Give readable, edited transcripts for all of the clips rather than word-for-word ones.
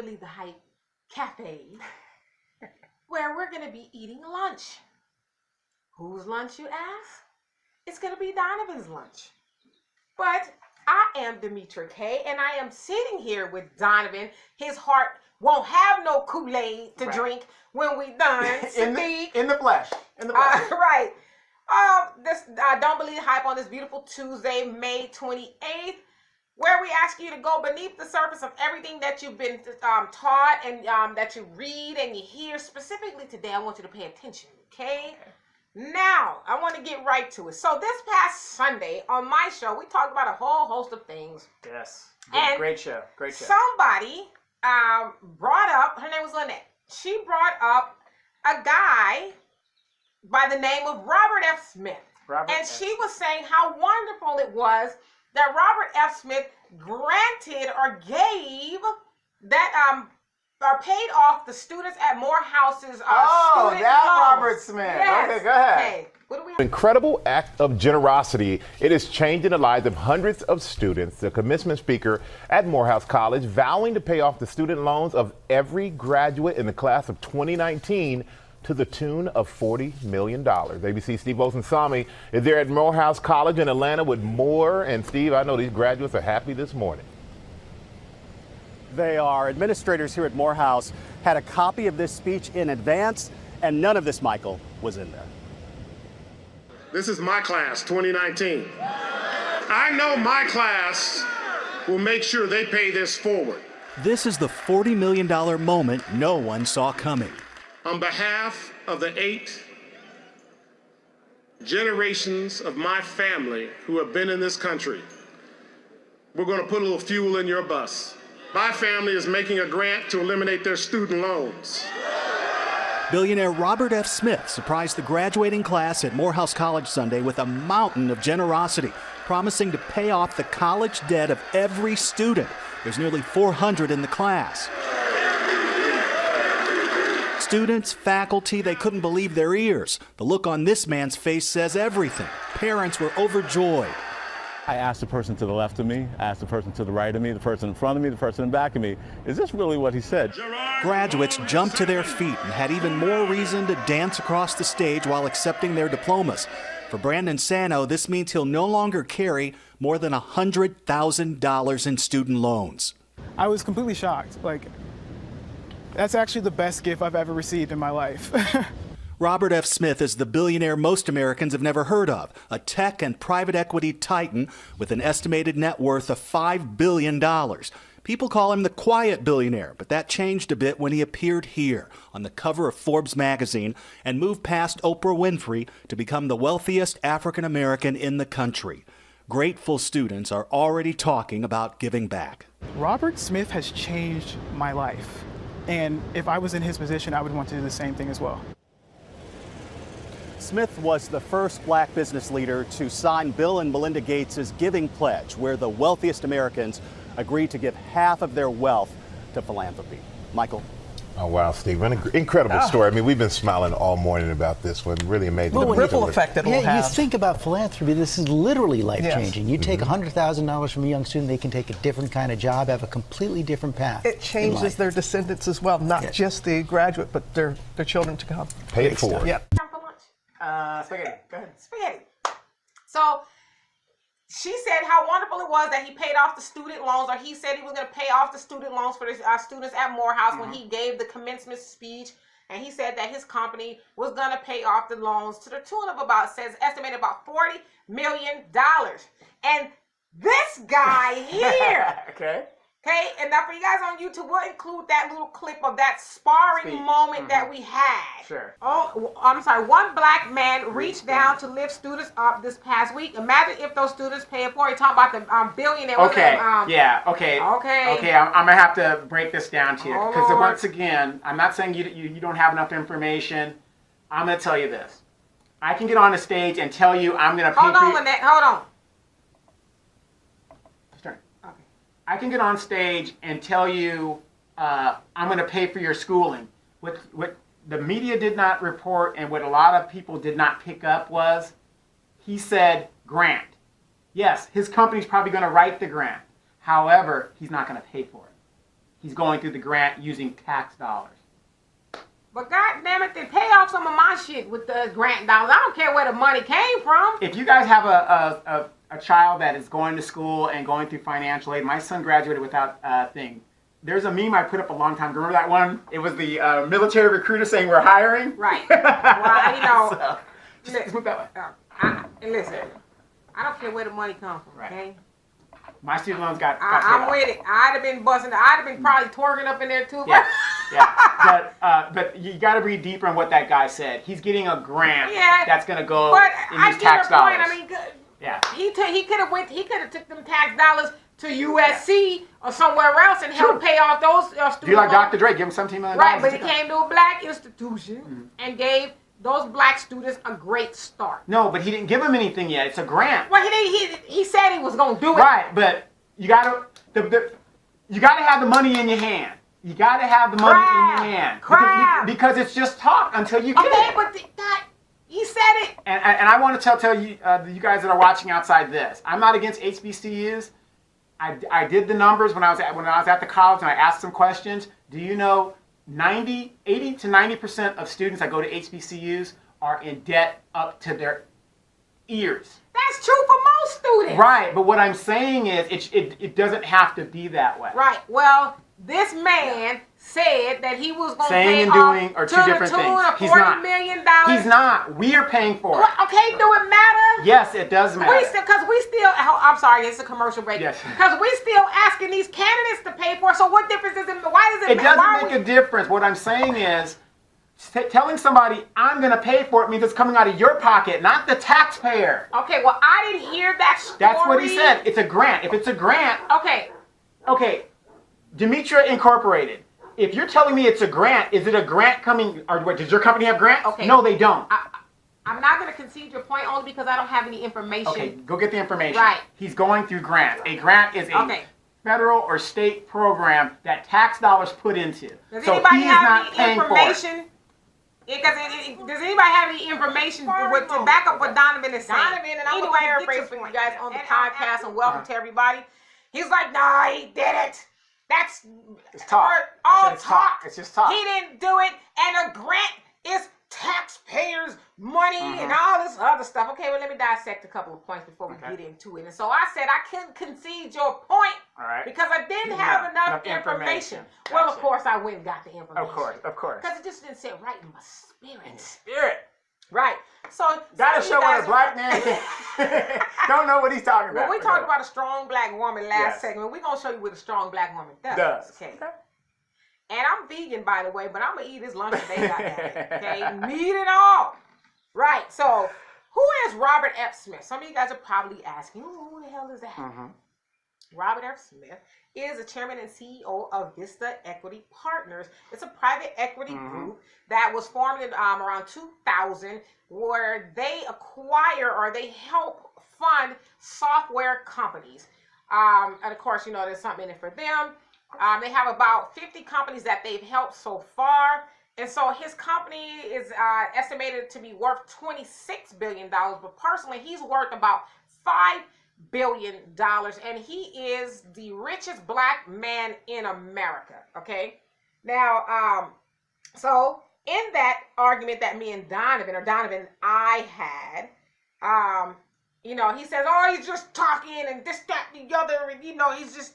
Believe the Hype Cafe, where we're going to be eating lunch. Whose lunch, you ask? It's going to be Donovan's lunch. But I am Demetra K, and I am sitting here with Donovan. His heart won't have no Kool-Aid to drink when we done. in the flesh. Right. Don't Believe the Hype on this beautiful Tuesday, May 28th, where we ask you to go beneath the surface of everything that you've been taught and that you read and you hear. Specifically today, I want you to pay attention, okay? Now, I want to get right to it. So this past Sunday on my show, we talked about a whole host of things. Yes. Great show. Somebody brought up, her name was Lynette. She brought up a guy by the name of Robert F. Smith. She was saying how wonderful it was that Robert F. Smith granted or gave that or paid off the students at Morehouse's student loans. Robert Smith. Yes. Okay, go ahead. Okay. What do we have? Incredible act of generosity. It is changing the lives of hundreds of students. The commencement speaker at Morehouse College vowing to pay off the student loans of every graduate in the class of 2019 to the tune of $40 million. ABC Steve Osensami is there at Morehouse College in Atlanta with more. And Steve, I know these graduates are happy this morning. They are. Administrators here at Morehouse had a copy of this speech in advance, and none of this, Michael, was in there. This is my class, 2019. I know my class will make sure they pay this forward. This is the $40 million moment no one saw coming. On behalf of the 8 generations of my family who have been in this country, we're going to put a little fuel in your bus. My family is making a grant to eliminate their student loans. Billionaire Robert F. Smith surprised the graduating class at Morehouse College Sunday with a mountain of generosity, promising to pay off the college debt of every student. There's nearly 400 in the class. Students, faculty, they couldn't believe their ears. The look on this man's face says everything. Parents were overjoyed. I asked the person to the left of me, I asked the person to the right of me, the person in front of me, the person in back of me, is this really what he said? Graduates jumped to their feet and had even more reason to dance across the stage while accepting their diplomas. For Brandon Sano, this means he'll no longer carry more than $100,000 in student loans. I was completely shocked. That's actually the best gift I've ever received in my life. Robert F. Smith is the billionaire most Americans have never heard of, a tech and private equity titan with an estimated net worth of $5 billion. People call him the quiet billionaire, but that changed a bit when he appeared here on the cover of Forbes magazine and moved past Oprah Winfrey to become the wealthiest African American in the country. Grateful students are already talking about giving back. Robert Smith has changed my life. And if I was in his position, I would want to do the same thing as well. Smith was the first black business leader to sign Bill and Melinda Gates' Giving Pledge, where the wealthiest Americans agreed to give half of their wealth to philanthropy. Michael? Oh, wow, Steve. An incredible story. I mean, we've been smiling all morning about this one. Really amazing. Well, The ripple effect that will have. You think about philanthropy, this is literally life-changing. You take $100,000 from a young student, they can take a different kind of job, have a completely different path. It changes their descendants as well, not just the graduate, but their children to come. Pay it forward. Yep. Time for lunch. Spaghetti. Go ahead. Spaghetti. So she said how wonderful it was that he paid off the student loans, or he said he was going to pay off the student loans for the students at Morehouse when he gave the commencement speech. And he said that his company was going to pay off the loans to the tune of estimated about $40 million. And this guy here. Okay, and now for you guys on YouTube, we'll include that little clip of that sparring moment that we had. Sure. Oh, I'm sorry. One black man reached down to lift students up this past week. Imagine if those students pay it for. You're talking about the billionaire. Okay. Okay. I'm gonna have to break this down to you because Lord. once again, I'm not saying you don't have enough information. I'm gonna tell you this. I can get on the stage and tell you I'm gonna pay Hold for on, you. Lynette. Hold on. I can get on stage and tell you I'm going to pay for your schooling. What the media did not report and what a lot of people did not pick up was he said grant. Yes, his company's probably going to write the grant. However, he's not going to pay for it. he's going through the grant using tax dollars. But God damn it, then pay off some of my shit with the grant dollars. I don't care where the money came from. If you guys have a child that is going to school and going through financial aid, my son graduated without a thing. There's a meme I put up a long time ago. Remember that one? It was the military recruiter saying we're hiring. Right. Well, you know. So, just move that way. And listen, I don't care where the money comes from. Right. Okay. My student loans got I'm with it. I'd have been busting. I'd have been probably twerking up in there too. Yeah, yeah. But you got to read deeper on what that guy said. He's getting a grant that's going to go in his tax dollars. I mean, yeah. He could have took them tax dollars to USC or somewhere else and helped pay off those student Do you like loans. Dr. Dre? Give him $17 million. Right, but he came to a black institution and gave those black students a great start. No, but he didn't give them anything yet. It's a grant. Well, he said he was gonna do it. Right, but you gotta have the money in your hand. You gotta have the money in your hand because it's just talk until you get it. Okay, but he said it. And I want to tell you, you guys that are watching outside this, I'm not against HBCUs. I did the numbers when I was at the college and I asked some questions. Do you know 80 to 90% of students that go to HBCUs are in debt up to their ears? That's true for most students. Right, but what I'm saying is it doesn't have to be that way. Right. Well, this man said that he was going to pay Saying and off doing are to two the different tune things. of He's $40 not. million. He's not. We are paying for it. Well, okay, do it matter? Yes, it does matter. I'm sorry, it's a commercial break. Yes. Because we still asking these candidates to pay for it. So what difference does it? Why does it? It doesn't make a difference. What I'm saying is, telling somebody I'm going to pay for it means it's coming out of your pocket, not the taxpayer. Okay, well, I didn't hear that story. That's what he said. It's a grant. If it's a grant. Okay. Demetria Incorporated. If you're telling me it's a grant, is it a grant coming? Or what, does your company have grants? Okay. No, they don't. I'm not going to concede your point only because I don't have any information. Okay, go get the information. Right. He's going through grants. A grant is a federal or state program that tax dollars put into. Does so anybody he is have not any paying information? Does anybody have any information to back up what Donovan is saying? Donovan, and I'm going to paraphrase for you guys on the podcast, and welcome to everybody. He's like, nah, he did it. That's talk. All talk. It's just talk. He didn't do it, and a grant is taxpayers' money and all this other stuff. Okay, well, let me dissect a couple of points before we get into it. And so I said I couldn't concede your point because I didn't have enough information. Gotcha. Well, of course, I went and got the information. Of course. Because it just didn't sit right in my spirit. Right. So gotta show what a black man don't know what he's talking about. Well, we talked about a strong black woman last segment. We're gonna show you what a strong black woman does. Okay. And I'm vegan, by the way, but I'm gonna eat this lunch today. Okay, meat and all. Right. So, who is Robert F. Smith? Some of you guys are probably asking, who the hell is that? Robert F. Smith is the chairman and CEO of Vista Equity Partners. It's a private equity group that was formed in around 2000, where they acquire or they help fund software companies. And of course, you know, there's something in it for them. They have about 50 companies that they've helped so far. And so his company is estimated to be worth $26 billion. But personally, he's worth about $5 billion. And he is the richest black man in America. Okay. Now, so in that argument that me and Donovan and I had, you know, he says, oh, he's just talking and this, that, the other. And, you know, he's just,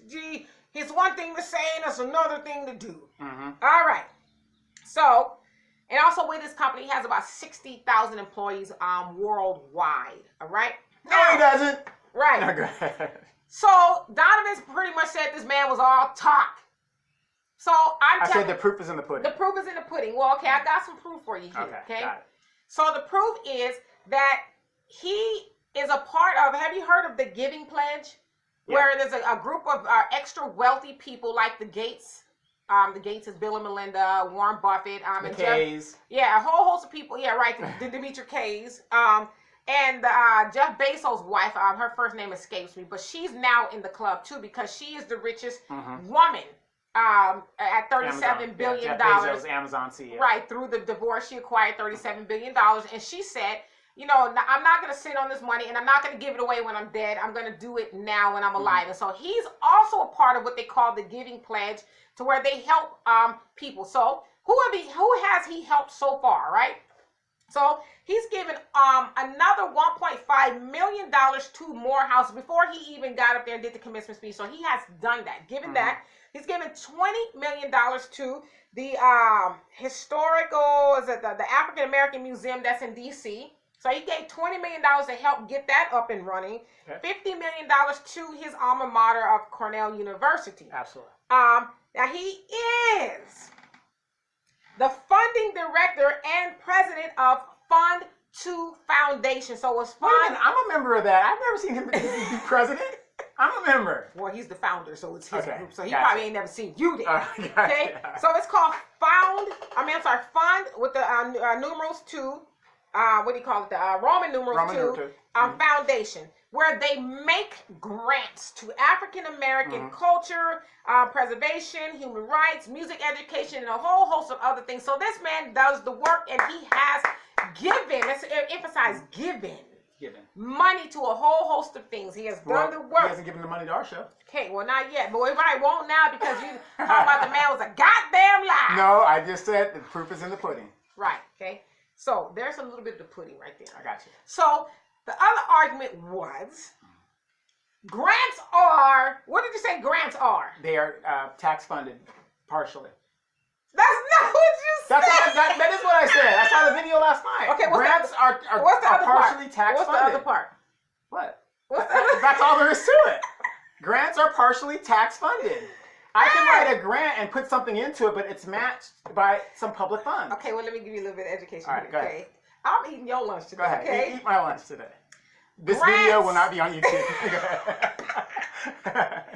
it's one thing to say and it's another thing to do. All right. So, and also with this company, he has about 60,000 employees worldwide. All right. No, he doesn't. Right. No, go ahead. So Donovan's pretty much said this man was all talk. So I said the proof is in the pudding. The proof is in the pudding. Well, okay, I got some proof for you here. Okay. Got it. So the proof is that he is a part of. Have you heard of the Giving Pledge? Yeah. Where there's a group of extra wealthy people like the Gates. The Gates is Bill and Melinda, Warren Buffett, the Kays. Yeah, a whole host of people. Yeah, right. The Demetria Kays. And Jeff Bezos' wife, her first name escapes me, but she's now in the club too because she is the richest woman at $37 billion. Jeff Bezos, Amazon CEO. Right, through the divorce, she acquired $37 billion. And she said I'm not going to sit on this money and I'm not going to give it away when I'm dead. I'm going to do it now when I'm alive. And so he's also a part of what they call the Giving Pledge, to where they help people. So who has he helped so far, right? So he's given another $1.5 million to Morehouse before he even got up there and did the commencement speech. So he has done that. Given that, he's given $20 million to the the African American Museum that's in D.C. So he gave $20 million to help get that up and running. Okay. $50 million to his alma mater of Cornell University. Absolutely. Now he is the funding director and president of Fund 2 Foundation. So it's fun. I'm a member of that. I've never seen him be president. I'm a member. Well, he's the founder, so it's his group. So he gotcha. probably ain't never seen you there. Gotcha. Okay? So it's called Fund with the numerals 2. What do you call it? The Roman numerals 2. Foundation, where they make grants to African American culture, preservation, human rights, music education, and a whole host of other things. So this man does the work, and he has given, let's emphasize given money to a whole host of things. He has done the work. He hasn't given the money to our show. Okay, well, not yet. But we probably won't now, because you talking about the man was a goddamn lie. No, I just said the proof is in the pudding. Right, okay. So there's a little bit of the pudding right there. I got you. So the other argument was grants are, what did you say grants are? They are tax funded, partially. That's not what you said. That is what I said. I saw the video last night. Okay, grants are partially tax funded. What's the other part? What? That's all there is to it. Grants are partially tax funded. I can write a grant and put something into it, but it's matched by some public funds. Okay, well, let me give you a little bit of education. All right, go ahead. I'm eating your lunch today. Go ahead. Okay? Eat my lunch today. This video will not be on YouTube.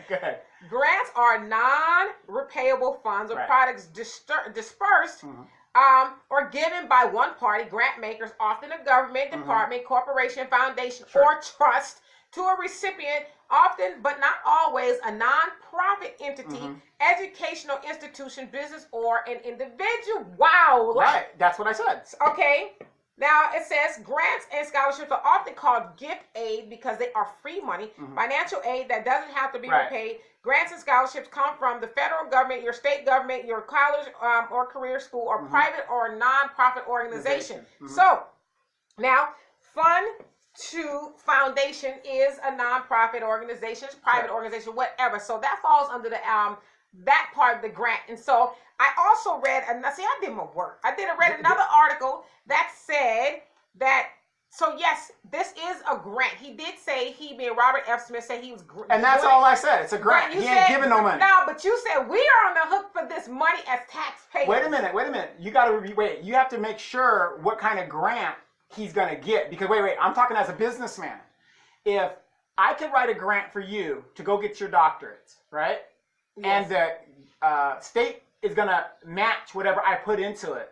Go ahead. Grants are non-repayable funds or products dispersed or given by one party, grant makers, often a government department, corporation, foundation, or trust, to a recipient, often but not always a non-profit entity, educational institution, business, or an individual. Wow. Right. That's what I said. Okay. Now it says grants and scholarships are often called gift aid because they are free money, financial aid that doesn't have to be repaid. Grants and scholarships come from the federal government, your state government, your college or career school, or private or non-profit organization. So now Fund 2 Foundation is a non-profit organization, private organization, whatever. So that falls under the that part of the grant. And so I also read, and see, I did my work. I read another article that said that, so yes, this is a grant. He did say, he being Robert F. Smith, said he was and that's all I said. It's a grant. He ain't giving no money. No, but you said we are on the hook for this money as taxpayers. Wait a minute. You got to wait. You have to make sure what kind of grant he's going to get, because wait, I'm talking as a businessman. If I could write a grant for you to go get your doctorates, right? Yes. And the state is going to match whatever I put into it.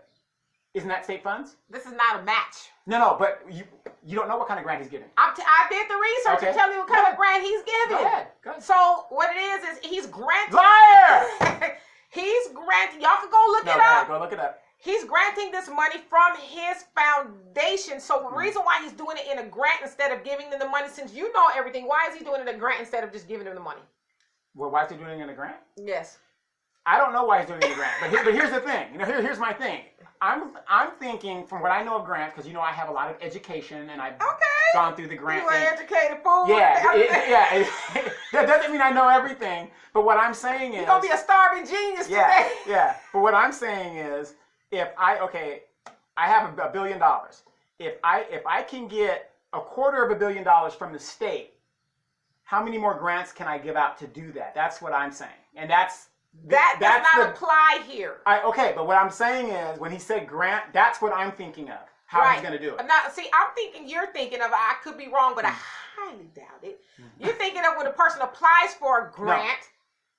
Isn't that state funds? This is not a match. No, but you don't know what kind of grant he's getting. I did the research to tell you what kind of grant he's giving. Go ahead. So what it is he's granting. Liar! He's granting. Y'all can go look it up. Go look it up. He's granting this money from his foundation. So the reason why he's doing it in a grant instead of giving them the money, since you know everything, why is he doing it in a grant instead of just giving them the money? Well, why is he doing it in a grant? Yes. I don't know why he's doing it in a grant, but here's the thing. Here's my thing. I'm thinking from what I know of grants, because I have a lot of education and I've gone through the grant. You an educated fool. Yeah, that doesn't mean I know everything. But what I'm saying is, you're gonna be a starving genius today. Yeah. But what I'm saying is, if I have $1 billion. If I can get $250 million from the state, how many more grants can I give out to do that? That's what I'm saying, and that does not apply here. But what I'm saying is, when he said grant, that's what I'm thinking of. How he's going to do it. Now, see, I'm thinking you're thinking of. I could be wrong, but I highly doubt it. You're thinking of when a person applies for a grant. No.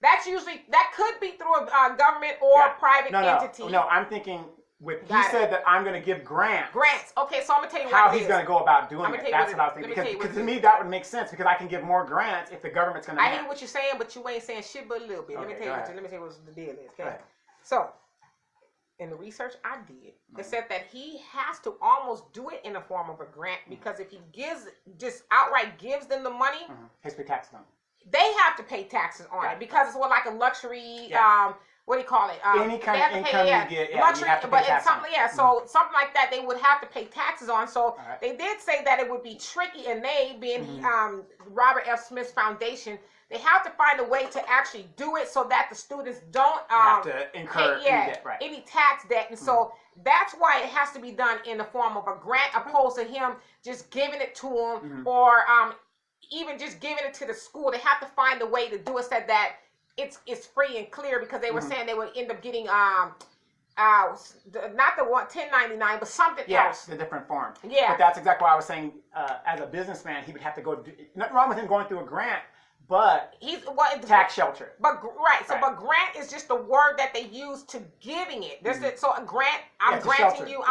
That could be through a government or a private entity. No, I'm thinking. He said that I'm going to give grants. Grants. Okay, so I'm going to tell you how he's going to go about doing it. That's what I was thinking. Because to me, that would make sense, because I can give more grants if the government's going to. I hear what you're saying, but you ain't saying shit but a little bit. Let me tell you what the deal is. Okay. So in the research I did, it said that he has to almost do it in the form of a grant because if he just outright gives them the money, he has to pay taxes on it. They have to pay taxes on it because it's like a luxury. What do you call it? Any kind of income you get, luxury, you have to pay but taxes it's something, so something like that they would have to pay taxes on. So they did say that it would be tricky, and they, being Robert F. Smith's foundation, they have to find a way to actually do it so that the students don't have to incur any debt, right? Any tax debt, and so that's why it has to be done in the form of a grant, opposed to him just giving it to them or even just giving it to the school. They have to find a way to do it so that it's free and clear, because they were saying they would end up getting not the 1099, but something else. The different form. Yeah. But that's exactly why I was saying, as a businessman, he would have to go. Nothing wrong with him going through a grant, but tax shelter. But but grant is just the word that they use to giving it. So a grant, I'm granting you.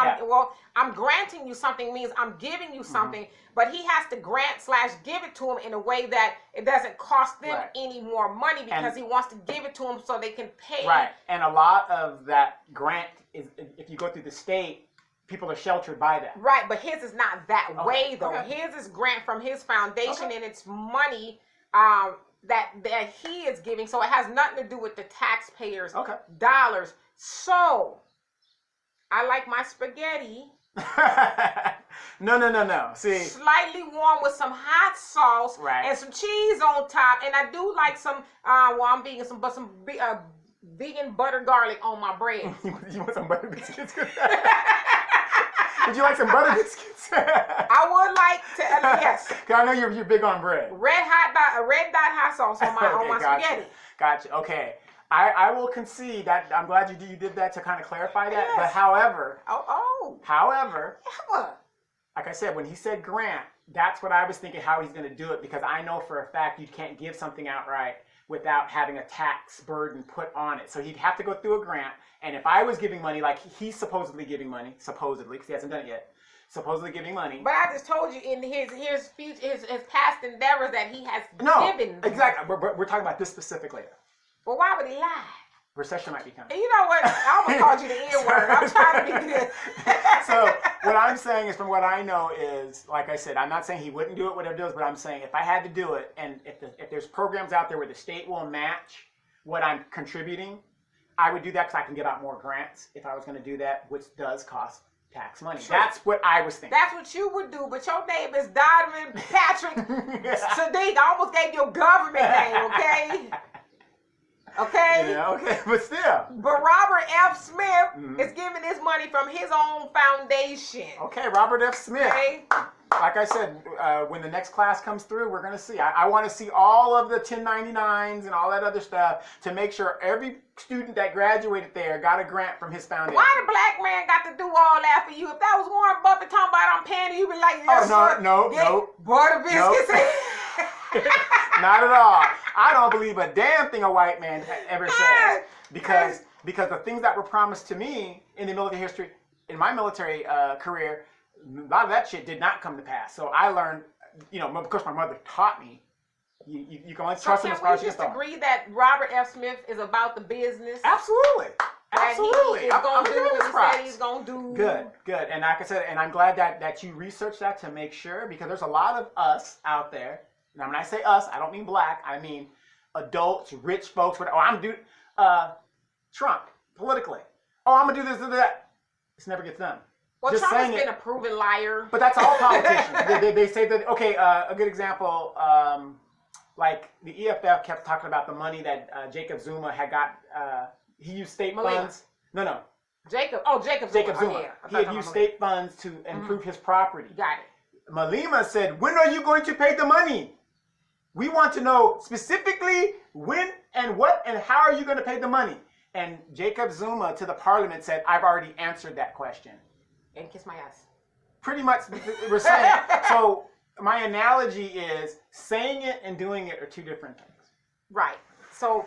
I'm granting you something means I'm giving you something, but he has to grant/give it to them in a way that it doesn't cost them any more money, because he wants to give it to them so they can pay. Right, and a lot of that grant is, if you go through the state, people are sheltered by that. Right, but his is not that way though. His is grant from his foundation, and it's money that he is giving, so it has nothing to do with the taxpayers' dollars. So I like my spaghetti no. See, slightly warm with some hot sauce and some cheese on top, and I do like some. I'm vegan, some vegan butter garlic on my bread. You want some butter biscuits? Would you like some butter biscuits? I would like to. Yes. Cause I know you're big on bread. Red dot hot sauce on my spaghetti. Gotcha. Okay. I will concede that. I'm glad you did that to kind of clarify that. Yes. But however, like I said, when he said grant, that's what I was thinking how he's going to do it, because I know for a fact you can't give something outright without having a tax burden put on it. So he'd have to go through a grant. And if I was giving money, like he's supposedly giving money, because he hasn't done it yet, supposedly giving money. But I just told you in his past endeavors that he has given. Exactly. We're talking about this specifically. Well, why would he lie? Recession might be coming. You know what? I almost called you the N-word. I'm trying to be good. So what I'm saying is, from what I know is, like I said, I'm not saying he wouldn't do it, whatever it is, but I'm saying if I had to do it, and if there's programs out there where the state will match what I'm contributing, I would do that, because I can get out more grants if I was going to do that, which does cost tax money. Sure. That's what I was thinking. That's what you would do, but your name is Donovan Patrick Sadiq. I almost gave you a government name, okay? Okay? Yeah, okay, but still. But Robert F. Smith is giving this money from his own foundation. Okay, Robert F. Smith. Okay. Like I said, when the next class comes through, we're going to see. I want to see all of the 1099s and all that other stuff to make sure every student that graduated there got a grant from his foundation. Why the black man got to do all that for you? If that was Warren Buffett talking about I'm paying you, you'd be like, yes, no. Butter biscuits. Nope. Not at all. I don't believe a damn thing a white man ever says, because the things that were promised to me in the military history, in my military career, a lot of that shit did not come to pass. So I learned, of course, my mother taught me. You can only trust him as far as you can. So can we just agree that Robert F. Smith is about the business? Absolutely. Absolutely. I'm giving this props. He's gonna do. Good. And like I said, and I'm glad that you researched that to make sure, because there's a lot of us out there. Now, when I say us, I don't mean black. I mean adults, rich folks. I'm doing Trump politically. I'm gonna do this and that. This never gets done. Well, Trump has been a proven liar. But that's all politicians. they say that. Okay, a good example. Like the EFF kept talking about the money that Jacob Zuma had got. He used state funds. No. Jacob Zuma. He had used state funds to improve his property. Got it. Malema said, "When are you going to pay the money? We want to know specifically when and what and how are you going to pay the money?" And Jacob Zuma to the parliament said, "I've already answered that question." And kiss my ass. Pretty much, we're saying. So my analogy is saying it and doing it are two different things. Right. So.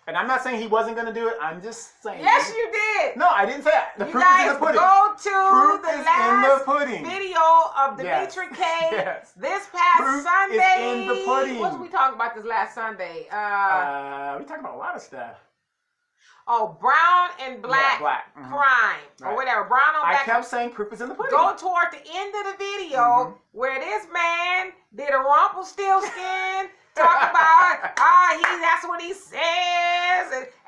And I'm not saying he wasn't going to do it. I'm just saying. Yes, you did. No, I didn't say that. The you proof guys is in the pudding. Go to proof the is last in the pudding. video of Dimitri K. Yes. This past proof Sunday. Is in the pudding. What did we talk about this last Sunday? We talked about a lot of stuff. Oh, brown and black, crime or whatever. Brown on black. I kept saying proof is in the pudding. Go toward the end of the video where this man did a Rumpelstiltskin. Talk about, that's what he says.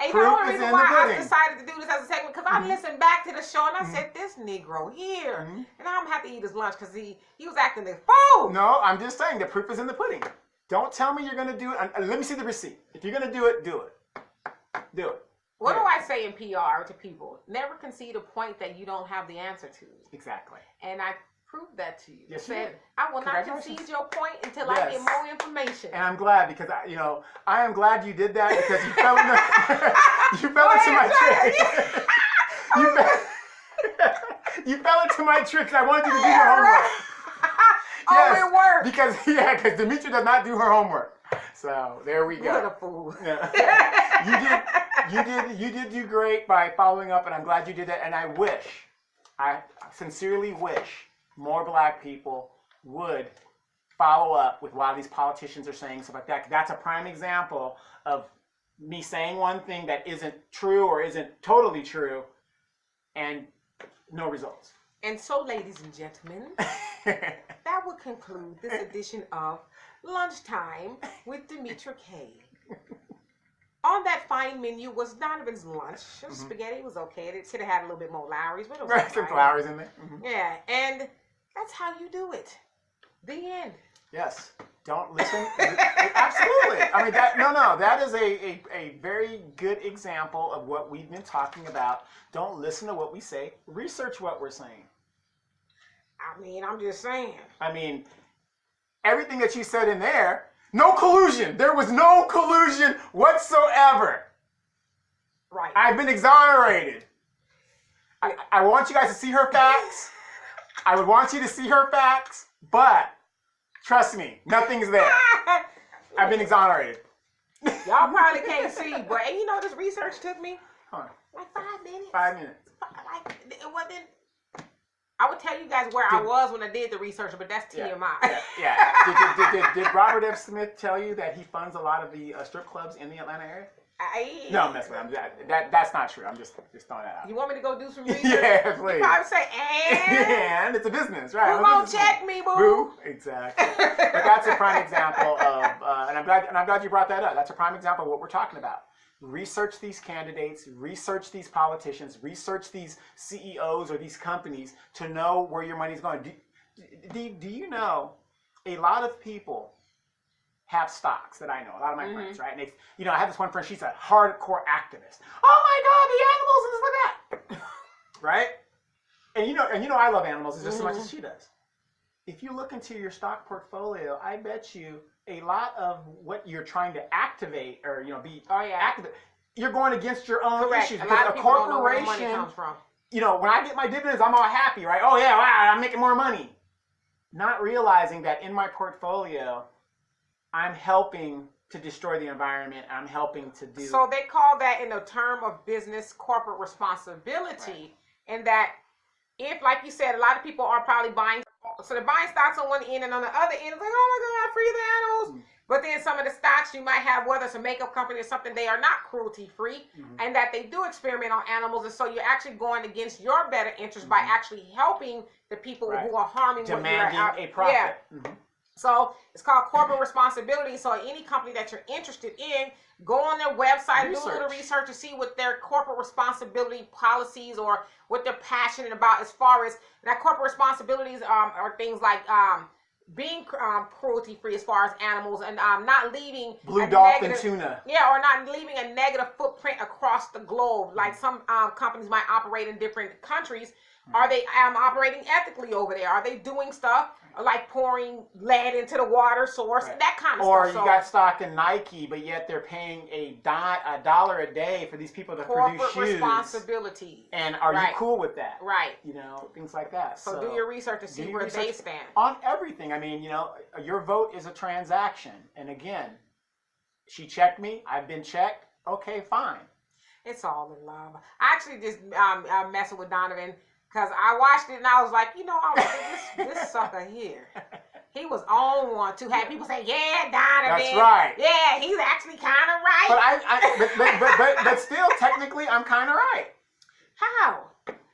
And you know the reason why I decided to do this as a segment, because I listened back to the show and I said, this Negro here, and I'm going to have to eat his lunch because he was acting the fool. No, I'm just saying the proof is in the pudding. Don't tell me you're going to do it. Let me see the receipt. If you're going to do it, do it. Do it. What do I say in PR to people? Never concede a point that you don't have the answer to. Exactly. And I proved that to you. Yes, said, I will not concede your point until I get more information. And I'm glad because I am glad you did that because you fell into you fell into my tricks. I wanted you to do your homework. Yes, it worked. Because Demetria does not do her homework. So there we go. What a fool. Yeah. You did do great by following up, and I'm glad you did that. And I sincerely wish more black people would follow up with why these politicians are saying stuff like that. That's a prime example of me saying one thing that isn't true or isn't totally true, and no results. And so, ladies and gentlemen, that would conclude this edition of Lunchtime with Demetria K. On that fine menu was Donovan's lunch. Spaghetti was okay. It should have had a little bit more Lowry's, but it was some Lowry's in there. Yeah, and that's how you do it. The end. Yes. Don't listen. Absolutely. I mean, that is a very good example of what we've been talking about. Don't listen to what we say. Research what we're saying. I mean, I'm just saying. I mean, everything that you said in there, no collusion. There was no collusion whatsoever. Right. I've been exonerated. I want you guys to see her facts. I would want you to see her facts, but trust me, nothing's there. I've been exonerated. Y'all probably can't see, but this research took me like 5 minutes. 5 minutes. It wasn't. I would tell you guys where I was when I did the research, but that's TMI. Yeah. Did Robert F. Smith tell you that he funds a lot of the strip clubs in the Atlanta area? No, I'm messing with him. That's not true. I'm just throwing that out. You want me to go do some research? Yeah, please. You probably say, and it's a business, right? Who won't check me, boo? Exactly. But that's a prime example of, and I'm glad you brought that up. That's a prime example of what we're talking about. Research these candidates, research these politicians, research these CEOs or these companies to know where your money's going. Do you know a lot of people have stocks that I know, a lot of my friends, right? And they, I have this one friend, she's a hardcore activist. Oh my God, the animals and this like that, right? And I love animals just as much as she does. If you look into your stock portfolio, I bet you a lot of what you're trying to activate or be active, you're going against your own issues. Because a corporation, don't know where the money comes from. When I get my dividends, I'm all happy, right? Oh yeah, wow, I'm making more money. Not realizing that in my portfolio, I'm helping to destroy the environment. I'm helping to do. So they call that in the term of business corporate responsibility, and that if, like you said, a lot of people are probably buying. So they're buying stocks on one end, and on the other end, it's like, oh my God, free the animals. But then some of the stocks you might have, whether it's a makeup company or something, they are not cruelty-free, and that they do experiment on animals, and so you're actually going against your better interest by actually helping the people who are harming demanding a profit. Yeah. So it's called corporate responsibility. So any company that you're interested in, go on their website, do a little research to see what their corporate responsibility policies or what they're passionate about as far as that corporate responsibilities are things like being cruelty-free as far as animals and not leaving blue dolphin tuna. Yeah, or not leaving a negative footprint across the globe. Like some companies might operate in different countries. Are they operating ethically over there? Are they doing stuff like pouring lead into the water source, that kind of stuff? Or you got stock in Nike, but yet they're paying $1 a day for these people to produce shoes. Corporate responsibility. And are you cool with that? Right. Things like that. So do your research to see where they stand. On everything. I mean, your vote is a transaction. And again, she checked me. I've been checked. Okay, fine. It's all in love. I actually just messing with Donovan. Because I watched it and I was like, I was like, this sucker here. He was on one too. Had people say, yeah, Donovan. That's right. Yeah, he's actually kind of right. But but still, technically, technically, I'm kind of right. How?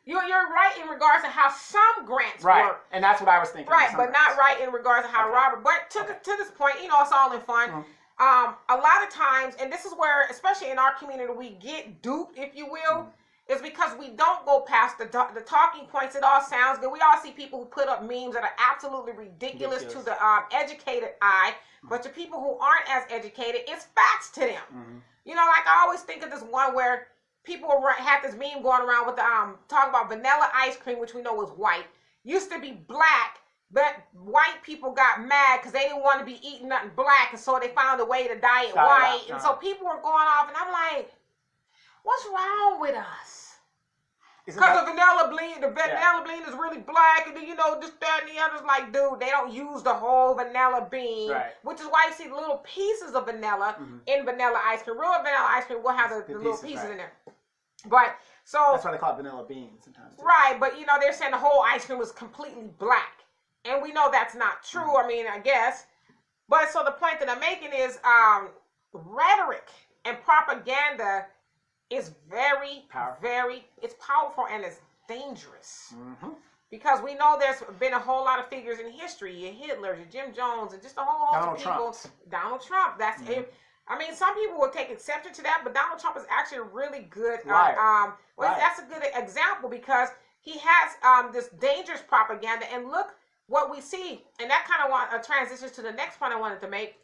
You're right in regards to how some grants work. And that's what I was thinking. Right, but not right in regards to how Robert. But to this point, it's all in fun. A lot of times, and this is where, especially in our community, we get duped, if you will, is because we don't go past the talking points. It all sounds good. We all see people who put up memes that are absolutely ridiculous. To the educated eye, but to people who aren't as educated, it's facts to them. Like I always think of this one where people had this meme going around with the talking about vanilla ice cream, which we know was white, used to be black, but white people got mad because they didn't want to be eating nothing black, and so they found a way to dye it white. And so people were going off, and I'm like, what's wrong with us? Because the vanilla bean is really black, and then this, that, and the other's like, dude, they don't use the whole vanilla bean, which is why you see little pieces of vanilla in vanilla ice cream. Real vanilla ice cream will have the little pieces in there. But so that's why they call it vanilla bean sometimes. Right, but they're saying the whole ice cream was completely black, and we know that's not true. I mean, I guess, but so the point that I'm making is rhetoric and propaganda is very it's powerful and it's dangerous. Because we know there's been a whole lot of figures in history, your Hitlers, your Jim Jones, and just a whole host of people. Donald Trump. That's it. I mean, some people will take exception to that, but Donald Trump is actually a really good. That's a good example because he has this dangerous propaganda, and look what we see, and that kind of transitions to the next point I wanted to make.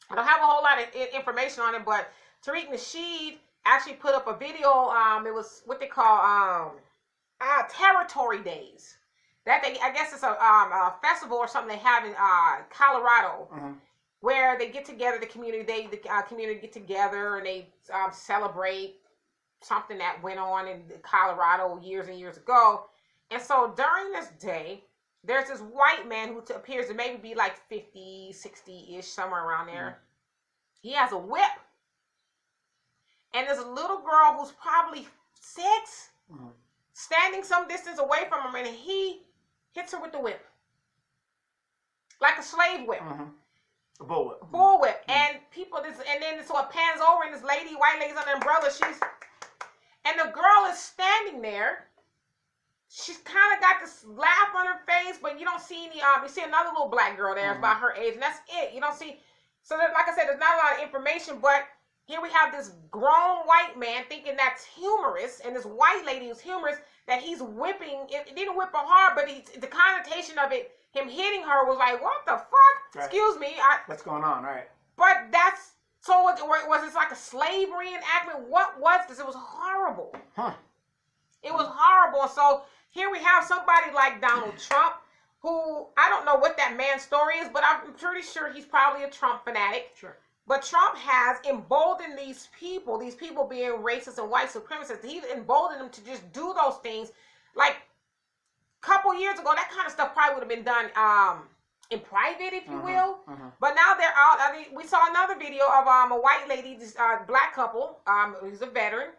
I don't have a whole lot of information on it, but Tariq Nasheed actually put up a video. It was what they call Territory Days. I guess it's a festival or something they have in Colorado, where they get together. The community get together and they celebrate something that went on in Colorado years and years ago. And so during this day, there's this white man who appears to maybe be like 50, 60-ish, somewhere around there. He has a whip. And there's a little girl who's probably 6, standing some distance away from him, and he hits her with the whip. Like a slave whip. A bull whip. Bull whip. And then so it pans over, and this white lady's on the umbrella, and the girl is standing there. She's kind of got this laugh on her face, but you don't see any, you see another little black girl there, about her age, and that's it. You don't see, so like I said, there's not a lot of information, but here we have this grown white man thinking that's humorous, and this white lady who's humorous, that he's whipping. It didn't whip her hard, but the connotation of it, him hitting her, was like, what the fuck? Right. Excuse me. What's going on, right? But that's, so was this like a slave reenactment? What was this? It was horrible. It was horrible. So here we have somebody like Donald Trump, who, I don't know what that man's story is, but I'm pretty sure he's probably a Trump fanatic. Sure. But Trump has emboldened these people being racist and white supremacists. He's emboldened them to just do those things. Like a couple years ago, that kind of stuff probably would have been done in private, if you will. But now they're out. I mean, we saw another video of a white lady, this black couple. He's a veteran.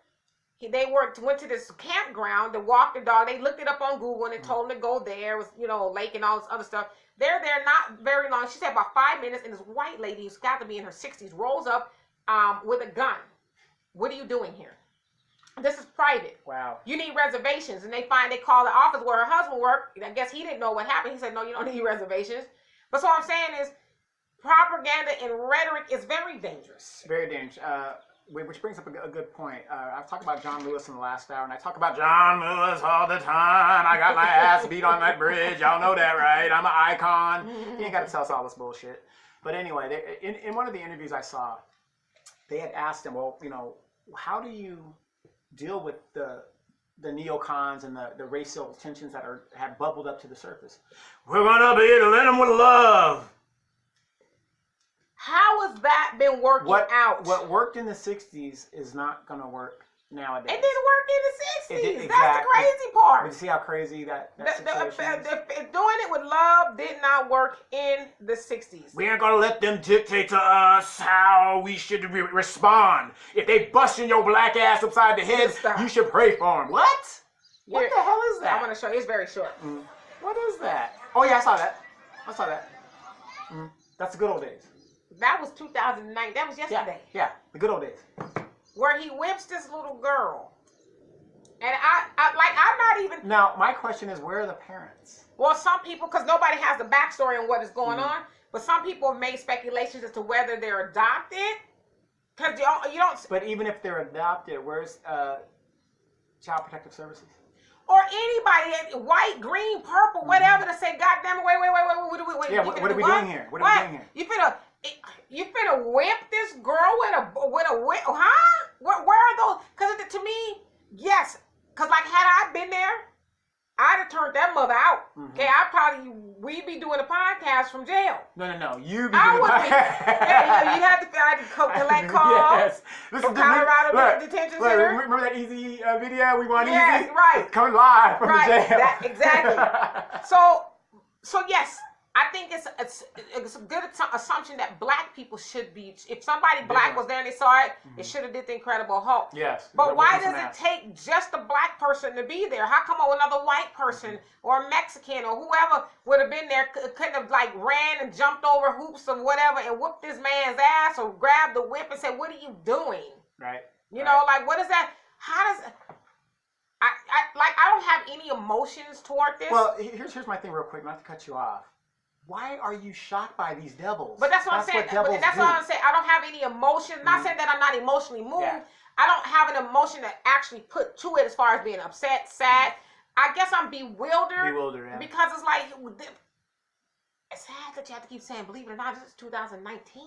They went to this campground to walk the dog. They looked it up on Google and they told them to go there. It was, a lake and all this other stuff. They're there not very long. She said about 5 minutes, and this white lady who's got to be in her 60s rolls up with a gun. What are you doing here? This is private. Wow. You need reservations. And they call the office where her husband worked. I guess he didn't know what happened. He said, no, you don't need reservations. But so what I'm saying is propaganda and rhetoric is very dangerous. Very dangerous. Which brings up a good point. I've talked about John Lewis in the last hour, and I talk about John Lewis all the time. I got my ass beat on that bridge. Y'all know that, right? I'm an icon. He ain't got to tell us all this bullshit. But anyway, in one of the interviews I saw, they had asked him, well, how do you deal with the neocons and the racial tensions that have bubbled up to the surface? We're going to be to them with love. How has that been working out? What worked in the 60s is not going to work nowadays. It didn't work in the 60s. That's the crazy part. You see how crazy that situation is? Doing it with love did not work in the 60s. We ain't going to let them dictate to us how we should respond. If they busting your black ass upside the head, you should pray for them. What? What the hell is that? I'm going to show you. It's very short. What is that? Oh, yeah, I saw that. That's the good old days. That was 2009. That was yesterday. Yeah, the good old days. where he whips this little girl. And I'm not even. Now, my question is, where are the parents? Well, some people, because nobody has the backstory on what is going on, but some people have made speculations as to whether they're adopted. Because you don't. But even if they're adopted, where's Child Protective Services? Or anybody, white, green, purple, whatever, to say, God damn it, wait. Yeah, what are we doing here? What are we doing here? You finna whip this girl with a whip, huh? Where are those? Because to me, yes. Because, like, had I been there, I'd have turned that mother out. Okay, we'd be doing a podcast from jail. No. You be doing a podcast. Yeah, you'd have to collect calls. Yes. This from is Colorado Detention Center. Remember that Easy video? We want Easy? Right. Coming live from the jail. Exactly. So yes, I think it's a good assumption that black people should be. If somebody black was there and they saw it, it should have did the Incredible Hulk. Yes. But why does it take just a black person to be there? How come another white person or a Mexican or whoever would have been there couldn't have like ran and jumped over hoops or whatever and whooped this man's ass or grabbed the whip and said, "What are you doing?" Right. You know, like what is that? How does I don't have any emotions toward this. Well, here's my thing real quick, not to cut you off. Why are you shocked by these devils? But that's what I'm saying. But that's what I'm saying. I don't have any emotion. Not saying that I'm not emotionally moved. Yeah. I don't have an emotion to actually put to it as far as being upset, sad. I guess I'm bewildered. Yeah. Because it's like, it's sad that you have to keep saying, believe it or not, this is 2019.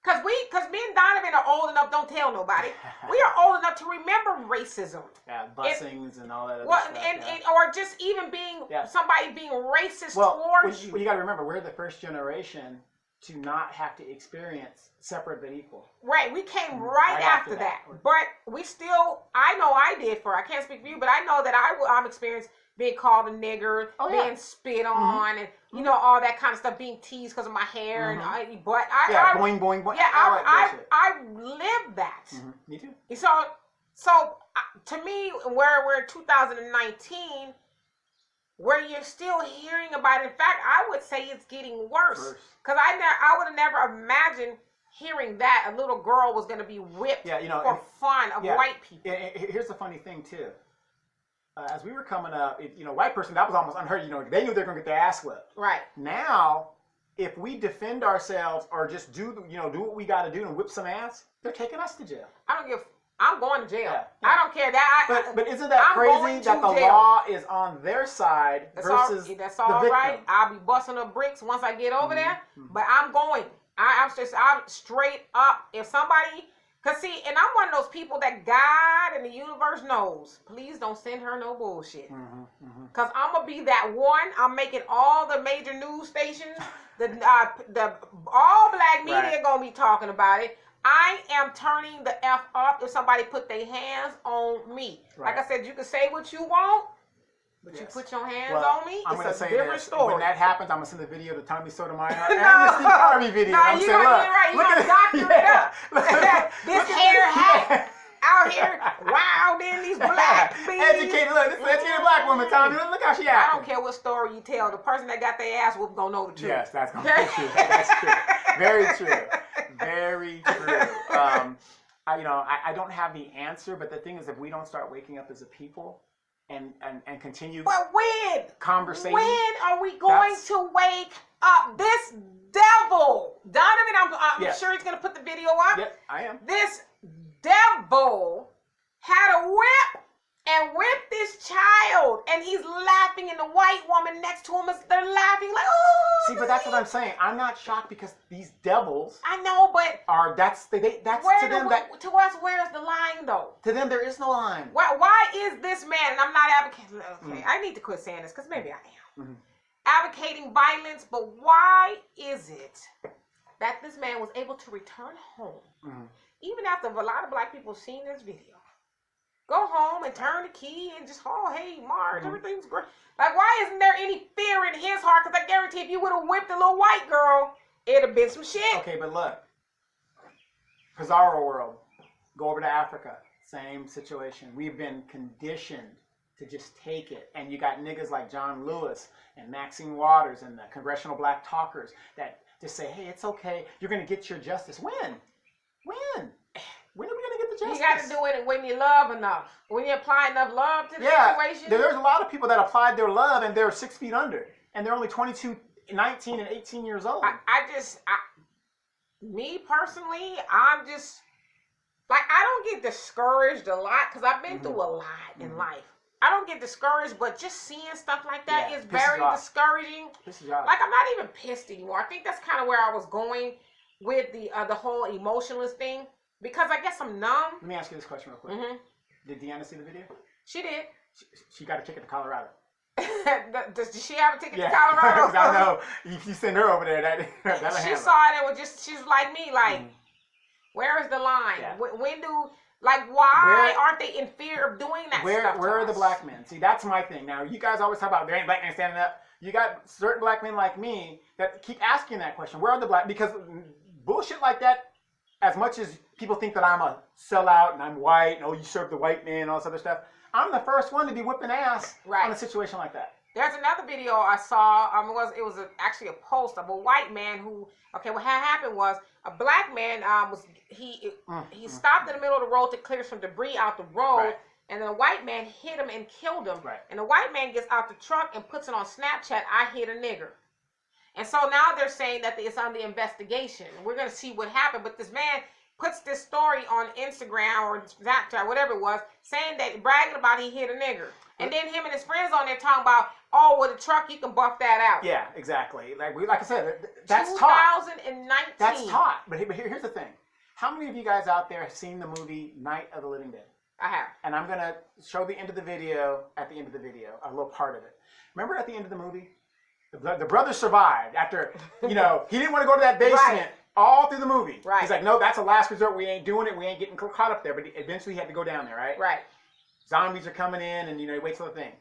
Because me and Donovan are old enough, don't tell nobody. We are old enough to remember racism. Yeah, busings and all that other stuff. Or just even being somebody being racist towards you. Well, you got to remember, we're the first generation to not have to experience separate but equal. Right, we came right after that. But we still, I know I did I can't speak for you, but I know that I'm experienced being called a nigger, being spit on, and you know all that kind of stuff, being teased because of my hair and boing boing. Yeah, I lived that. Me too. So to me, where we're in 2019, where you're still hearing about it. In fact, I would say it's getting worse because I would have never imagined hearing that a little girl was going to be whipped for fun of white people. Here's the funny thing too. As we were coming up, white person, that was almost unheard. They knew they were going to get their ass whipped. Right. Now, if we defend ourselves or just do what we got to do and whip some ass, they're taking us to jail. I'm going to jail. Yeah. I don't care that. But isn't that crazy that the law is on their side versus that's all the victim? Right. I'll be busting up bricks once I get over there, but I'm going. I'm straight up. If somebody. Cause see, and I'm one of those people that God and the universe knows. Please don't send her no bullshit. Cause I'm gonna be that one. I'm making all the major news stations, the all black media gonna be talking about it. I am turning the F up if somebody put their hands on me. Like I said, you can say what you want, but you put your hands on me. I'm it's gonna a say different this. story. When that happens, I'm gonna send the video to Tommy Sotomayor and the Steve Harvey video. No, you're right. You're gonna doctor it up. This hair hat out here wild in these black bees. Educated, look, this is an educated black woman, Tommy. Look how she acting. I don't care what story you tell. The person that got their ass whooped gonna know the truth. Yes, that's gonna be true. That's true. Very true. Very true. I don't have the answer, but the thing is, if we don't start waking up as a people and continue. But when? Conversation. When are we going to wake up? This devil, Donovan, I'm sure he's gonna put the video up. Yep, I am. This devil had a whip and whipped this child, and he's laughing, and the white woman next to him they're laughing like, oh. See, but that's what I'm saying. I'm not shocked because these devils. I know, but that's to them that. To us, where's the line though? To them, there is no line. Why is this man? And I'm not advocating. Okay, I need to quit saying this because maybe I am advocating violence. But why is it that this man was able to return home, even after a lot of black people have seen this video? Go home and turn the key and just, hey, Marge, everything's great. Like, why isn't there any fear in his heart? Because I guarantee if you would have whipped a little white girl, it'd have been some shit. Okay, but look. Pizarro world. Go over to Africa. Same situation. We've been conditioned to just take it. And you got niggas like John Lewis and Maxine Waters and the Congressional Black Talkers that just say, hey, it's okay. You're going to get your justice. When? When are we going to get the You got to do it when you love enough. When you apply enough love to the situation. There's a lot of people that applied their love and they're 6 feet under, and they're only 22, 19, and 18 years old. Me personally, I'm just like, I don't get discouraged a lot because I've been through a lot in life. I don't get discouraged, but just seeing stuff like that is very discouraging. Like, I'm not even pissed anymore. I think that's kind of where I was going with the whole emotionless thing, because I guess I'm numb. Let me ask you this question real quick. Did Deanna see the video? She did. She got a ticket to Colorado. Does she have a ticket to Colorado? I know. You send her over there. She saw it and was just, she's like me, like, where is the line? Yeah. When do, like, why aren't they in fear of doing that stuff? Where are the black men? See, that's my thing. Now, you guys always talk about there ain't black men standing up. You got certain black men like me that keep asking that question. Where are the black? Because bullshit like that, as much as people think that I'm a sellout and I'm white, and you serve the white man and all this other stuff, I'm the first one to be whipping ass on a situation like that. There's another video I saw. It was actually a post of a white man who. Okay, what had happened was a black man he stopped in the middle of the road to clear some debris out the road, and then a white man hit him and killed him. And the white man gets out the truck and puts it on Snapchat. I hit a nigger. And so now they're saying that it's under investigation. We're gonna see what happened, but this man puts this story on Instagram or Snapchat, whatever it was, saying that, bragging about he hit a nigger. And then him and his friends on there talking about, with a truck, you can buff that out. Yeah, exactly. Like I said, that's taught. 2019. That's taught. But here's the thing. How many of you guys out there have seen the movie Night of the Living Dead? I have. And I'm going to show the end of the video at the end of the video, a little part of it. Remember at the end of the movie? The brother survived after, he didn't want to go to that basement all through the movie. Right. He's like, no, that's a last resort. We ain't doing it. We ain't getting caught up there. But eventually he had to go down there, right? Right. Zombies are coming in and, he waits for the thing.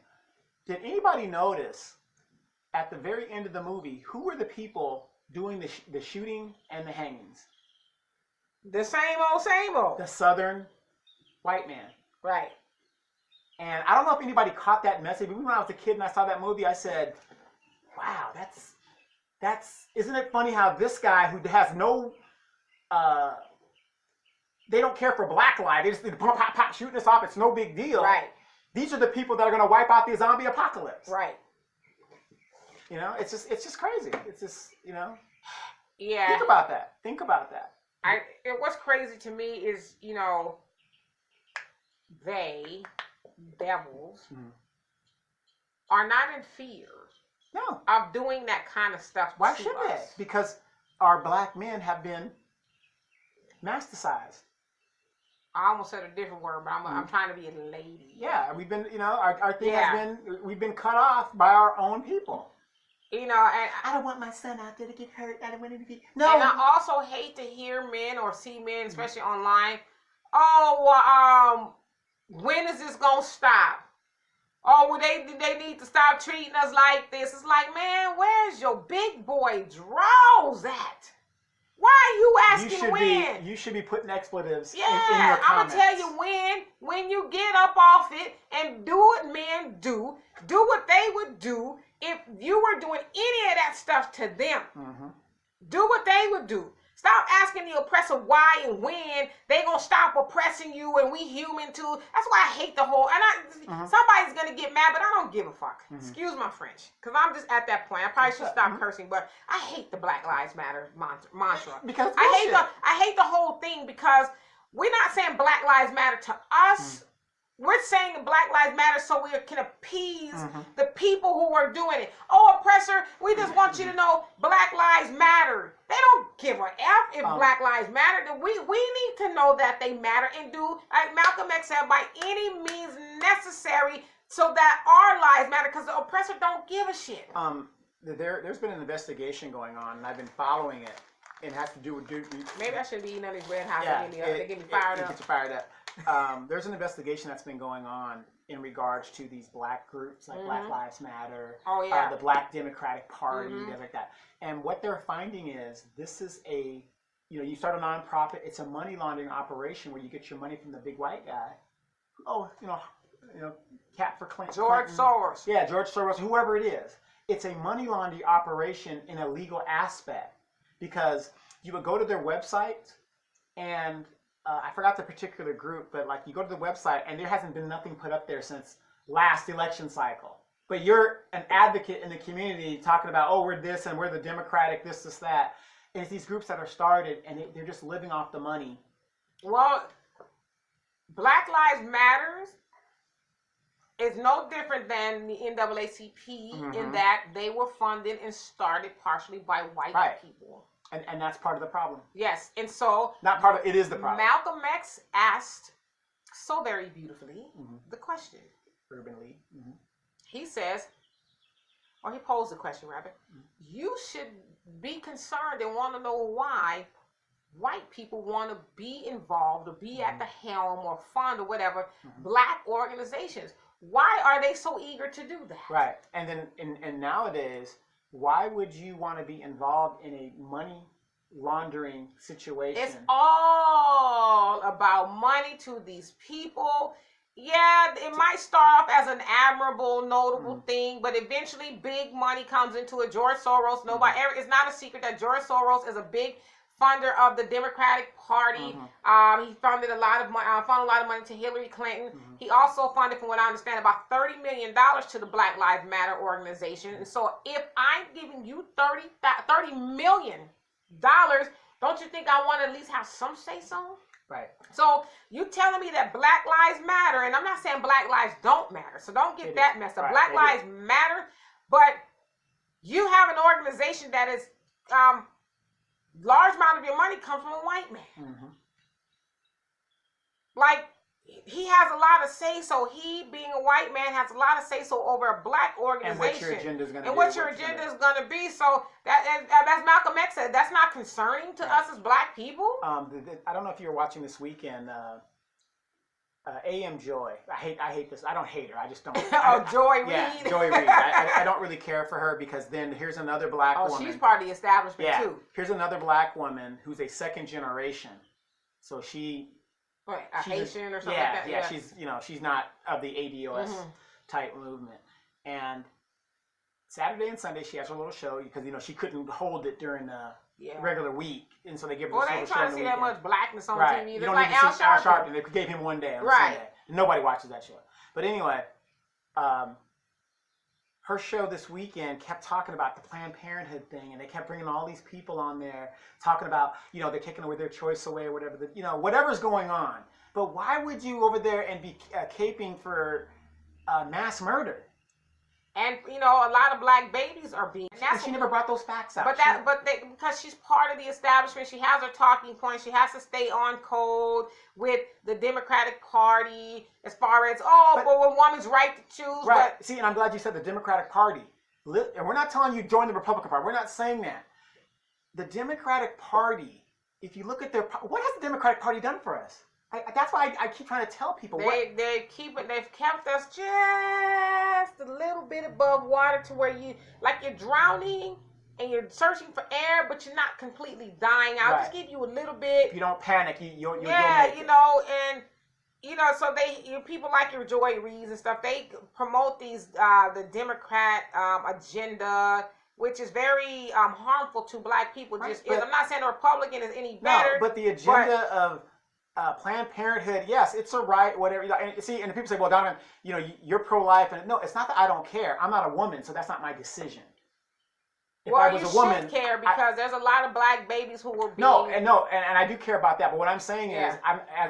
Did anybody notice at the very end of the movie, who were the people doing the shooting and the hangings? The same old. The Southern white man. Right. And I don't know if anybody caught that message, but when I was a kid and I saw that movie, I said, wow, that's isn't it funny how this guy who has no, they don't care for black life. They just pop, pop, pop, shooting us off. It's no big deal. Right. These are the people that are going to wipe out the zombie apocalypse. Right. It's just crazy. It's just, Yeah. Think about that. What's crazy to me is, they, devils, are not in fear of doing that kind of stuff. Why should they? Because our black men have been masticized. I almost said a different word, but I'm trying to be a lady. Yeah, we've been, our thing has been, we've been cut off by our own people. And I don't want my son out there to get hurt. I don't want him to be. No. And I also hate to hear men or see men, especially online. When is this gonna stop? They need to stop treating us like this. It's like, man, where's your big boy draws at? Why are you asking when? You should be putting expletives in your comments. I'm going to tell you when you get up off it and do what men do what they would do if you were doing any of that stuff to them. Do what they would do. Stop asking the oppressor why and when they going to stop oppressing you and we human too. That's why I hate the whole, somebody's going to get mad, but I don't give a fuck. Excuse my French, because I'm just at that point. I probably should stop cursing, but I hate the Black Lives Matter mantra. Because I hate the whole thing, because we're not saying Black Lives Matter to us. We're saying Black Lives Matter so we can appease the people who are doing it. Oppressor, we just want you to know Black Lives Matter. They don't give a F if Black Lives Matter. We need to know that they matter and do, like Malcolm X said, by any means necessary so that our lives matter, because the oppressor don't give a shit. There's been an investigation going on, and I've been following it. It has to do with... Maybe I shouldn't be eating on these red hot. They get me fired up. It gets you fired up. There's an investigation that's been going on in regards to these black groups, like Black Lives Matter, the Black Democratic Party, things like that. And what they're finding is this is you start a nonprofit, it's a money laundering operation where you get your money from the big white guy. Cat for Clinton. George Soros. Yeah, George Soros, whoever it is. It's a money laundering operation in a legal aspect, because you would go to their website and I forgot the particular group, but like you go to the website and there hasn't been nothing put up there since last election cycle. But you're an advocate in the community talking about, oh, we're this and we're the Democratic, this, that. And it's these groups that are started and they're just living off the money. Well, Black Lives Matters is no different than the NAACP in that they were funded and started partially by white people. And that's part of the problem. Yes, and so... Not part of, it is the problem. Malcolm X asked so very beautifully the question. Urban League. He says, or he posed the question rather, you should be concerned and want to know why white people want to be involved or be at the helm or fund or whatever black organizations. Why are they so eager to do that? Right. And then and nowadays, why would you want to be involved in a money laundering situation? It's all about money to these people. Yeah, it might start off as an admirable, notable thing, but eventually big money comes into it. George Soros, it's not a secret that George Soros is a big funder of the Democratic Party. He funded a lot of money to Hillary Clinton. He also funded, from what I understand, about $30 million to the Black Lives Matter organization. And so if I'm giving you $30 million, don't you think I want to at least have some say-so? Right. So you telling me that Black Lives Matter, and I'm not saying Black lives don't matter, so don't get that messed up. Black lives matter, but you have an organization that is large amount of your money comes from a white man. Like, he has a lot of say-so. He, being a white man, has a lot of say-so over a black organization. And what your agenda is going to be. And what your agenda is going to be. So, as Malcolm X said, that's not concerning to us as black people. I don't know if you were watching this weekend, A.M. Joy. I hate this. I don't hate her. I just don't. Joy Reid. Yeah, Joy Reid. I don't really care for her because then here's another black woman. Oh, she's part of the establishment too. Here's another black woman who's a second generation. So she's Haitian or something like that. Yeah, she's not of the ADOS type movement. And Saturday and Sunday she has her little show because she couldn't hold it during the regular week, and so they give her this they little ain't show trying on to the see weekend. that much blackness on Right. TV. You It's don't like need to Al see Al Sharpton. Sharpton. They gave him one day on Sunday. Nobody watches that show. But anyway, her show this weekend kept talking about the Planned Parenthood thing, and they kept bringing all these people on there talking about, they're taking away their choice away or whatever, whatever's going on. But why would you over there and be caping for mass murder? And a lot of black babies are being. And she never brought those facts out. Because she's part of the establishment, she has her talking points. She has to stay on code with the Democratic Party as far as but a woman's right to choose. Right. See, and I'm glad you said the Democratic Party. And we're not telling you join the Republican Party. We're not saying that. The Democratic Party. If you look at what has the Democratic Party done for us? That's why I keep trying to tell people. They've kept us just a little bit above water to where you're drowning and you're searching for air, but you're not completely dying out. Just give you a little bit. If you don't panic, you'll make it. So people like your Joy Reids and stuff, they promote these the Democrat agenda, which is very harmful to black people. I'm not saying the Republican is any better. No, but the agenda of Planned Parenthood, yes, it's a right, whatever. And see, and people say, well, Donovan, you're pro-life, and no, it's not that I don't care. I'm not a woman, so that's not my decision. If I was a woman, should care because there's a lot of black babies who were being... and I do care about that. But what I'm saying is,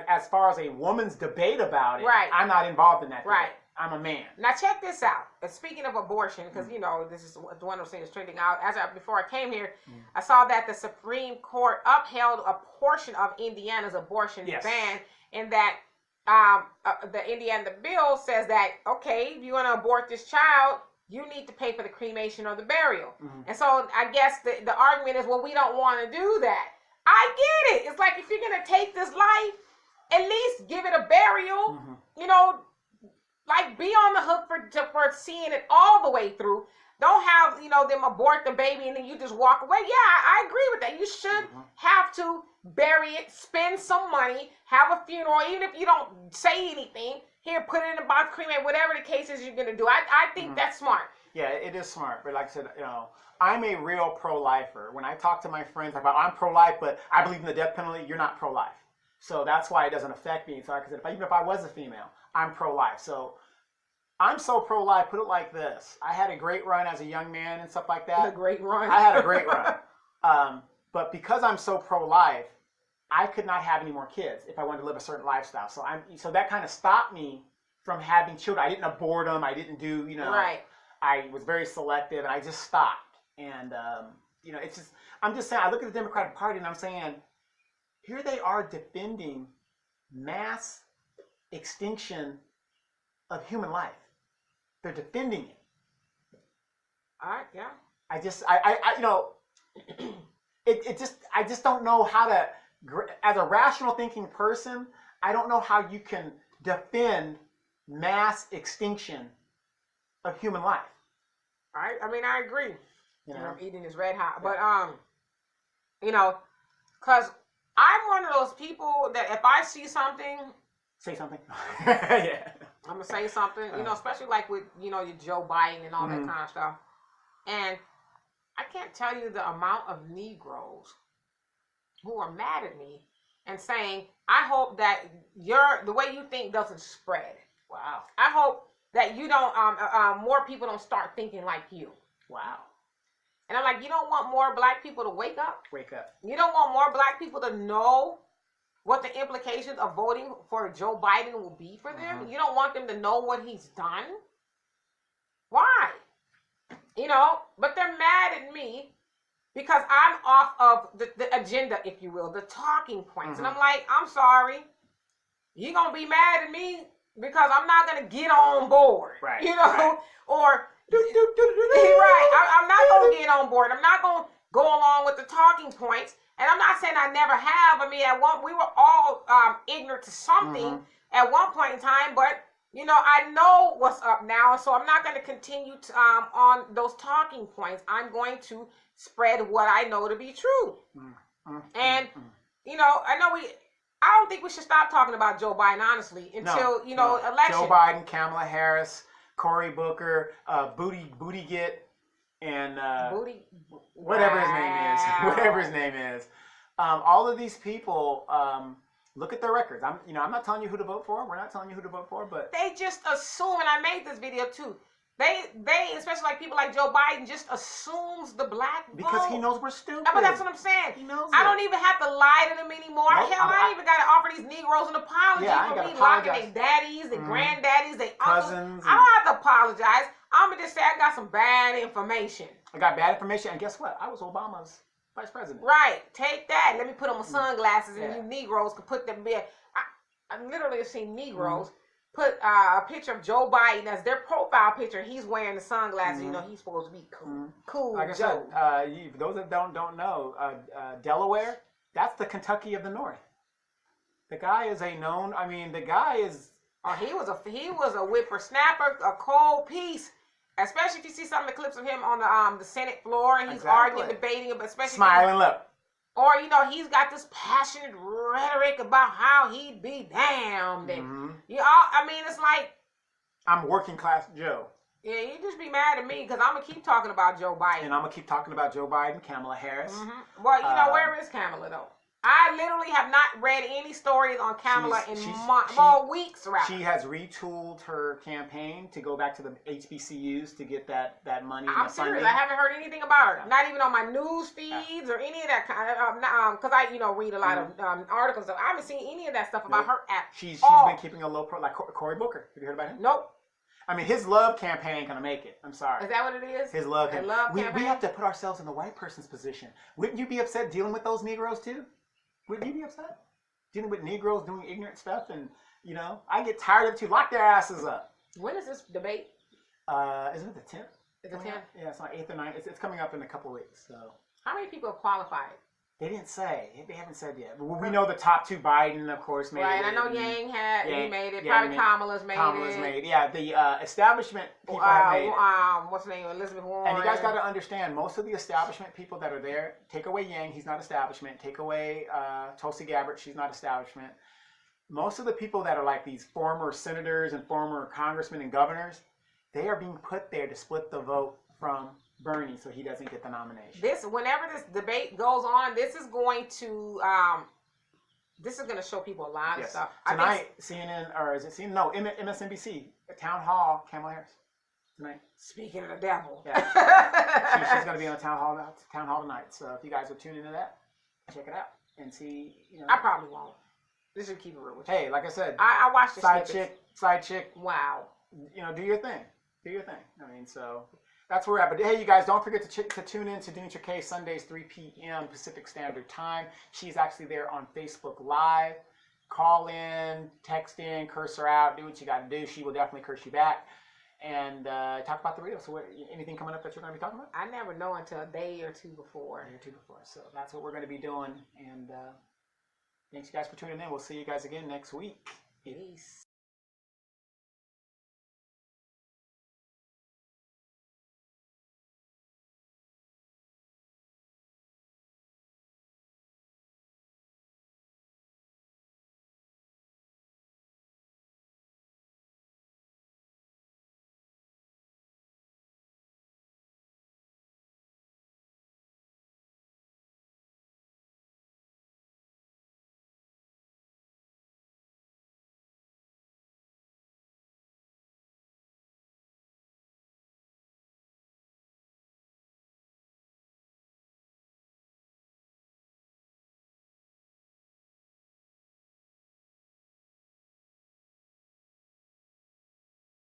as far as a woman's debate about it, I'm not involved in that debate. Right. I'm a man. Now check this out. Speaking of abortion, because this is one of those things trending out. Before I came here, I saw that the Supreme Court upheld a portion of Indiana's abortion ban, and that the bill says that if you want to abort this child, you need to pay for the cremation or the burial. And so I guess the argument is, well, we don't want to do that. I get it. It's like, if you're gonna take this life, at least give it a burial. Like, be on the hook for seeing it all the way through. Don't have, them abort the baby and then you just walk away. Yeah, I agree with that. You should have to bury it, spend some money, have a funeral, even if you don't say anything. Here, put it in a box, cremate, whatever the case is you're going to do. I think that's smart. Yeah, it is smart. But like I said, I'm a real pro-lifer. When I talk to my friends about I'm pro-life, but I believe in the death penalty, you're not pro-life. So that's why it doesn't affect me. So like I said, even if I was a female, I'm pro-life. So I'm so pro-life. Put it like this: I had a great run as a young man and stuff like that. A great run. I had a great run. But because I'm so pro-life, I could not have any more kids if I wanted to live a certain lifestyle. So that kind of stopped me from having children. I didn't abort them. I didn't do, Right. I was very selective, and I just stopped. And it's just, I'm just saying, I look at the Democratic Party and I'm saying, here they are defending mass extinction of human life. They're defending it. All right, yeah. I just don't know how to, as a rational thinking person, I don't know how you can defend mass extinction of human life. I I agree. I'm eating this red hot, but because I'm one of those people that if I see something, say something. Yeah. I'm gonna say something. Especially like with your Joe Biden and all that kind of stuff. And I can't tell you the amount of Negroes who are mad at me and saying, I hope that the way you think doesn't spread. Wow. I hope that you don't, more people don't start thinking like you. Wow. And I'm like, you don't want more black people to wake up? Wake up. You don't want more black people to know what the implications of voting for Joe Biden will be for them? You don't want them to know what he's done? Why? But they're mad at me because I'm off of the agenda, if you will, the talking points. And I'm like, I'm sorry. You're going to be mad at me because I'm not going to get on board. Right. Right. Or, right, I'm not going to get on board. I'm not going to go along with the talking points. And I'm not saying I never have. I mean, we were all ignorant to something at one point in time, but I know what's up now, so I'm not going to continue on those talking points. I'm going to spread what I know to be true. And I don't think we should stop talking about Joe Biden, honestly, until election. Joe Biden, Kamala Harris, Cory Booker, Buttigieg, and whatever his name is, whatever his name is. All of these people, look at their records. I'm not telling you who to vote for. We're not telling you who to vote for, but they just assume, and I made this video too. They especially like people like Joe Biden just assumes the black vote. Because he knows we're stupid. But that's what I'm saying. He knows I don't even have to lie to them anymore. Nope, Hell, I ain't even got to offer these Negroes an apology for me locking their daddies, their granddaddies, their cousins. I don't have to apologize. I'm going to just say I got some bad information. I got bad information, and guess what? I was Obama's vice president. Right. Take that. Let me put on my sunglasses, and you Negroes can put them there. I literally have seen Negroes put a picture of Joe Biden as their profile picture. He's wearing the sunglasses. He's supposed to be cool. Cool, like Joe. I said, those that don't know, Delaware, that's the Kentucky of the North. The guy is a known. I mean, the guy is. Oh, he was a whippersnapper, a cold piece. Especially if you see some of the clips of him on the Senate floor and he's arguing, debating, but especially smiling lip. Or he's got this passionate rhetoric about how he'd be damned, and it's like I'm working class Joe. Yeah, you just be mad at me because I'm gonna keep talking about Joe Biden, and I'm gonna keep talking about Joe Biden, Kamala Harris. Well, where is Kamala though? I literally have not read any stories on Kamala in weeks. Rather. She has retooled her campaign to go back to the HBCUs to get that money. I'm serious. I haven't heard anything about her. Not even on my news feeds or any of that kind of. Because I read a lot of articles. I haven't seen any of that stuff about her at She's all. been keeping a low pro, like Cory Booker. Have you heard about him? Nope. I mean, his love campaign ain't gonna make it. I'm sorry. Is that what it is? His love campaign. campaign. We have to put ourselves in the white person's position. Wouldn't you be upset dealing with those Negroes too? Wouldn't you be upset? Dealing with Negroes doing ignorant stuff, and I get tired of it too. Lock their asses up. When is this debate? Isn't it the 10th? Is it 10th? Yeah, it's on 8th or 9th. It's coming up in a couple of weeks. So. How many people have qualified? They didn't say. They haven't said yet. But we know the top two. Biden, of course, made it. Right, I know Yang made it. Probably Kamala's made it. Yeah, the establishment people have made it. What's her name? Elizabeth Warren. And you guys got to understand, most of the establishment people that are there, take away Yang, he's not establishment. Take away Tulsi Gabbard, she's not establishment. Most of the people that are like these former senators and former congressmen and governors, they are being put there to split the vote from Bernie so he doesn't get the nomination. Whenever this debate goes on, this is going to This is going to show people a lot of stuff. Tonight, CNN, or is it CNN? No, MSNBC, Town Hall, Kamala Harris. Tonight. Speaking of the devil. Yeah. She's going to be on Town Hall tonight. So if you guys are tuning into that, check it out and see. I probably won't. This should keep it real with you. Hey, like I said, I watched the side chick. Wow. Do your thing. Do your thing. I mean, so that's where we're at. But hey, you guys, don't forget to tune in to Denitra K Sundays 3 p.m. Pacific Standard Time. She's actually there on Facebook Live. Call in, text in, curse her out, do what you got to do. She will definitely curse you back. And talk about the radio. So anything coming up that you're going to be talking about? I never know until a day or two before. So that's what we're going to be doing. And thanks, you guys, for tuning in. We'll see you guys again next week. Peace.